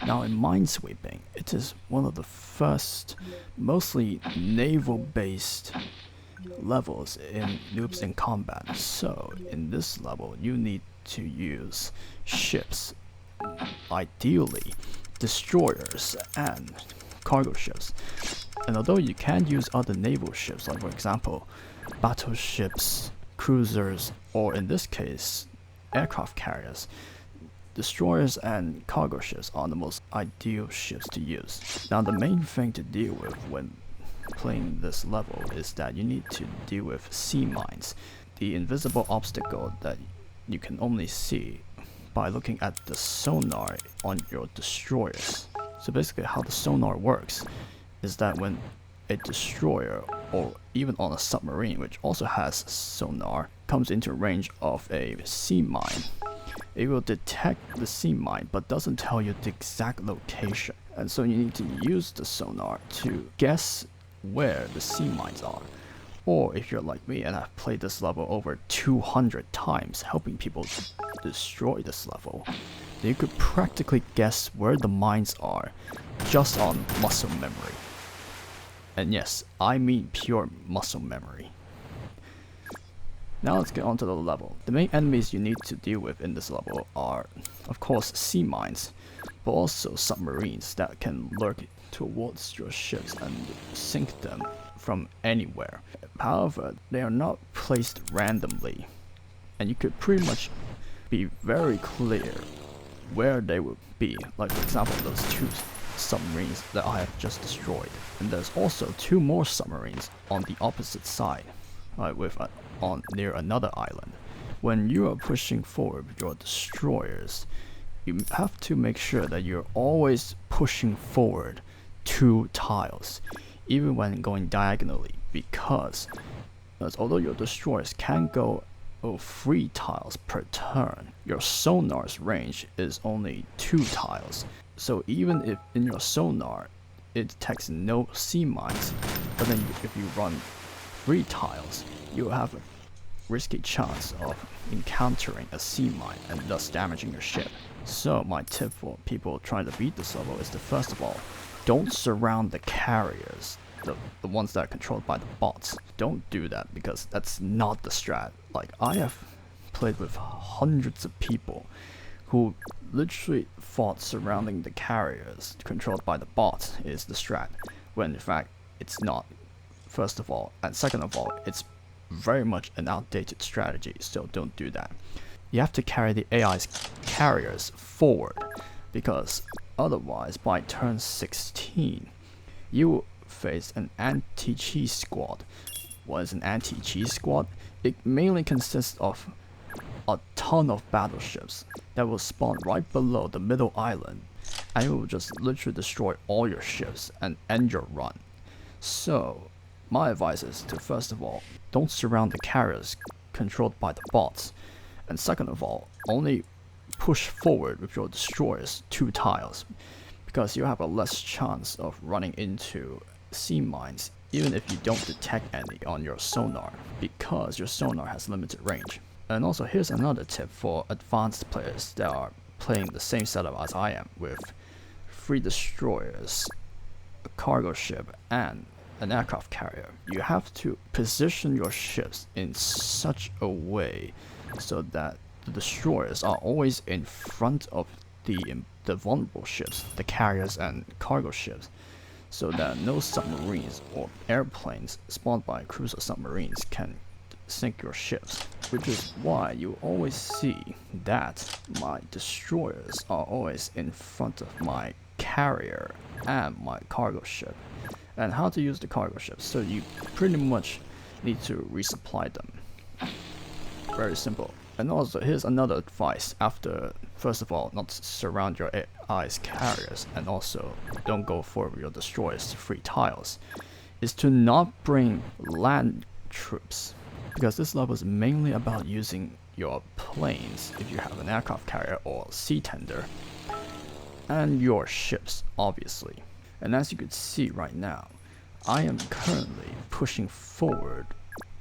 Now in Minesweeping, it is one of the first mostly naval-based levels in Noobs in Combat. So in this level, you need to use ships, ideally destroyers and cargo ships. And although you can use other naval ships, like for example, battleships, cruisers, or in this case, aircraft carriers, destroyers and cargo ships are the most ideal ships to use. Now the main thing to deal with when playing this level is that you need to deal with sea mines, the invisible obstacle that you can only see by looking at the sonar on your destroyers. So basically how the sonar works is that when a destroyer or even on a submarine, which also has sonar, comes into range of a sea mine, it will detect the sea mine but doesn't tell you the exact location. And so you need to use the sonar to guess where the sea mines are. Or if you're like me and have played this level over 200 times helping people to destroy this level, then you could practically guess where the mines are just on muscle memory. And yes, I mean pure muscle memory. Now let's get on to the level. The main enemies you need to deal with in this level are, of course, sea mines, but also submarines that can lurk towards your ships and sink them from anywhere. However, they are not placed randomly, and you could pretty much be very clear where they would be. Like for example, those two submarines that I have just destroyed. And there's also two more submarines on the opposite side, near another island. When you are pushing forward with your destroyers, you have to make sure that you're always pushing forward 2 tiles, even when going diagonally, because although your destroyers can go 3 tiles per turn, your sonar's range is only 2 tiles. So even if in your sonar it detects no sea mines, but then if you run 3 tiles, you will have a risky chance of encountering a sea mine and thus damaging your ship. So my tip for people trying to beat this level is to first of all, don't surround the carriers, the ones that are controlled by the bots. Don't do that because that's not the strat. Like I have played with hundreds of people who literally thought surrounding the carriers controlled by the bots is the strat, when in fact it's not, first of all, and second of all, it's very much an outdated strategy, so don't do that. You have to carry the AI's carriers forward, because otherwise by turn 16 you will face an anti-cheese squad. What is an anti-cheese squad? It mainly consists of a ton of battleships that will spawn right below the middle island, and it will just literally destroy all your ships and end your run. So my advice is to first of all, don't surround the carriers controlled by the bots, and second of all, only push forward with your destroyers 2 tiles, because you have a less chance of running into sea mines even if you don't detect any on your sonar, because your sonar has limited range. And also here's another tip for advanced players that are playing the same setup as I am, with 3 destroyers, a cargo ship, and an aircraft carrier. You have to position your ships in such a way so that the destroyers are always in front of the vulnerable ships, the carriers and cargo ships, so that no submarines or airplanes spawned by cruiser submarines can sink your ships. Which is why you always see that my destroyers are always in front of my carrier and my cargo ship. And how to use the cargo ships, so you pretty much need to resupply them. Very simple. And also here's another advice: after, first of all, not surround your AI's carriers, and also don't go for your destroyers to 3 tiles, is to not bring land troops, because this level is mainly about using your planes if you have an aircraft carrier or sea tender, and your ships obviously. And as you can see right now, I am currently pushing forward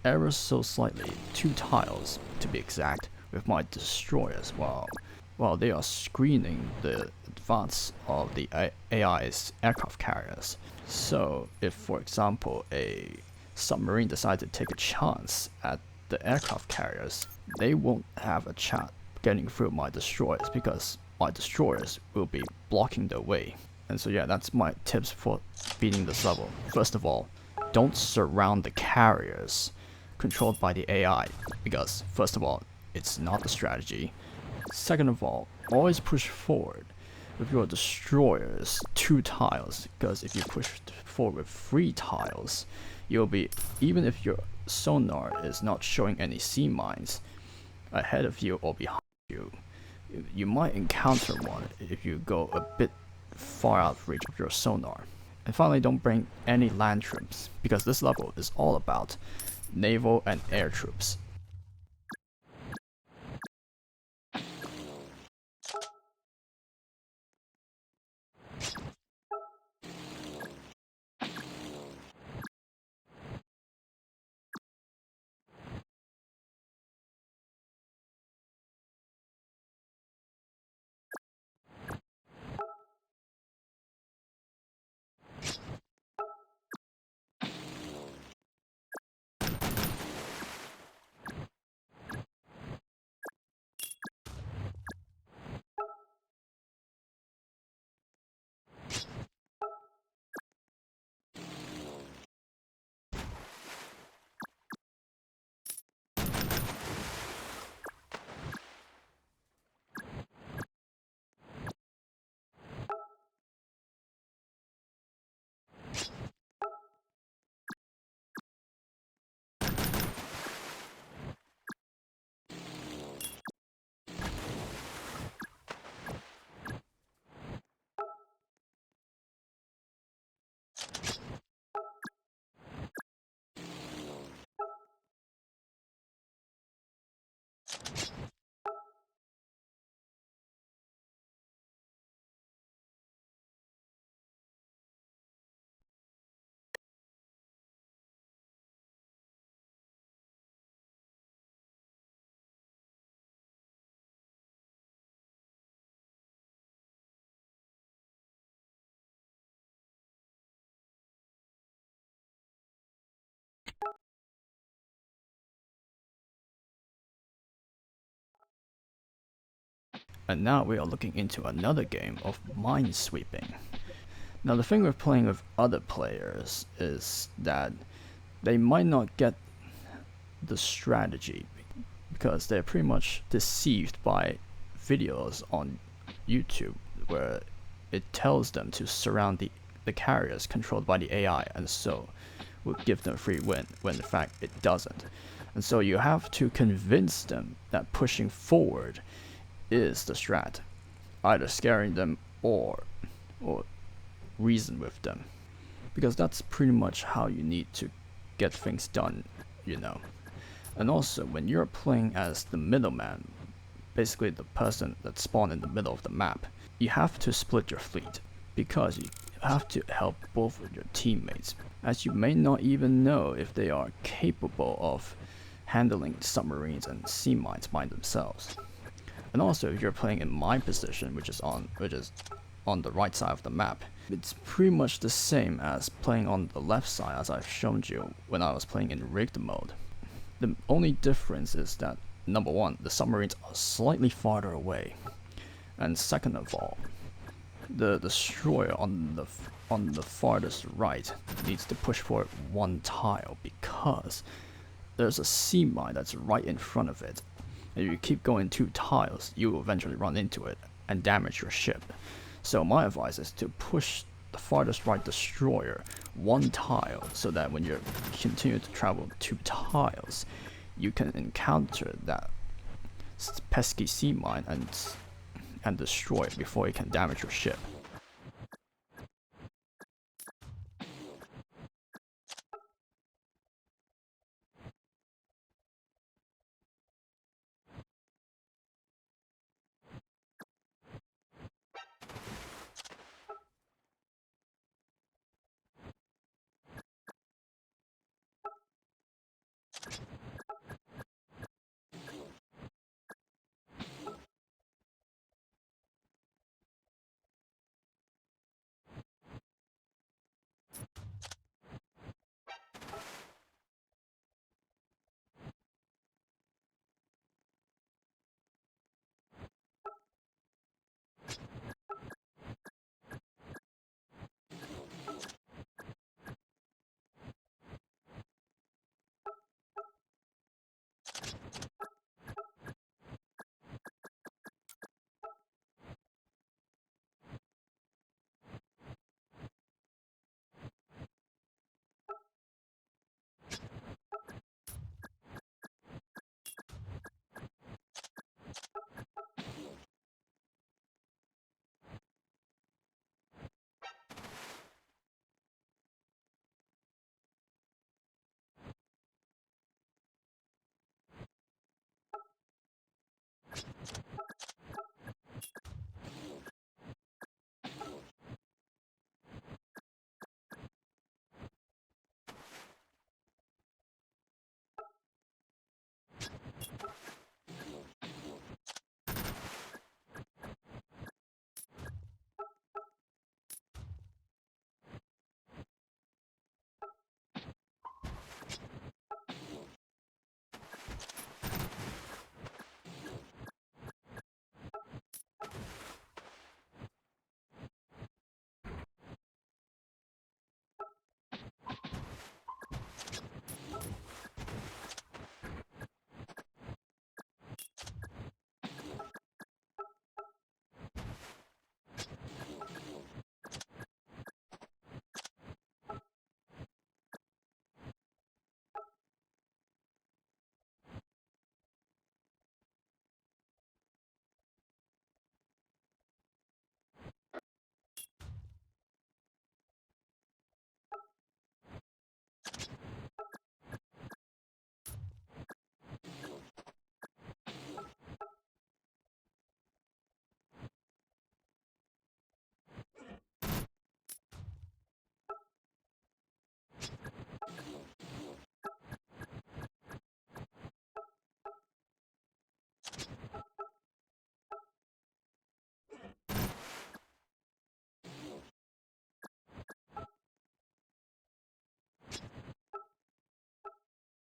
ever so slightly 2 tiles to be exact with my destroyers while they are screening the advance of the AI's aircraft carriers. So if, for example, a submarine decides to take a chance at the aircraft carriers, they won't have a chance getting through my destroyers because my destroyers will be blocking the way. And so yeah, that's my tips for beating this level. First of all, don't surround the carriers controlled by the AI, because first of all, it's not the strategy. Second of all, always push forward with your destroyers 2 tiles, because if you push forward with 3 tiles, you'll be, even if your sonar is not showing any sea mines ahead of you or behind you, you might encounter one if you go a bit far out of reach of your sonar. And finally, don't bring any land troops, because this level is all about naval and air troops. And now we are looking into another game of minesweeping. Now the thing with playing with other players is that they might not get the strategy because they're pretty much deceived by videos on YouTube where it tells them to surround the carriers controlled by the AI, and so will give them a free win, when in fact it doesn't. And so you have to convince them that pushing forward is the strat, either scaring them or reason with them, because that's pretty much how you need to get things done, you know. And also, when you're playing as the middleman, basically the person that spawned in the middle of the map, you have to split your fleet, because you have to help both of your teammates, as you may not even know if they are capable of handling submarines and sea mines by themselves. And also, if you're playing in my position, which is on the right side of the map, it's pretty much the same as playing on the left side, as I've shown you when I was playing in rigged mode. The only difference is that, number one, the submarines are slightly farther away, and second of all, the destroyer on the farthest right needs to push forward 1 tile, because there's a sea mine that's right in front of it. If you keep going 2 tiles, you will eventually run into it and damage your ship. So my advice is to push the farthest right destroyer 1 tile, so that when you continue to travel 2 tiles, you can encounter that pesky sea mine and destroy it before it can damage your ship.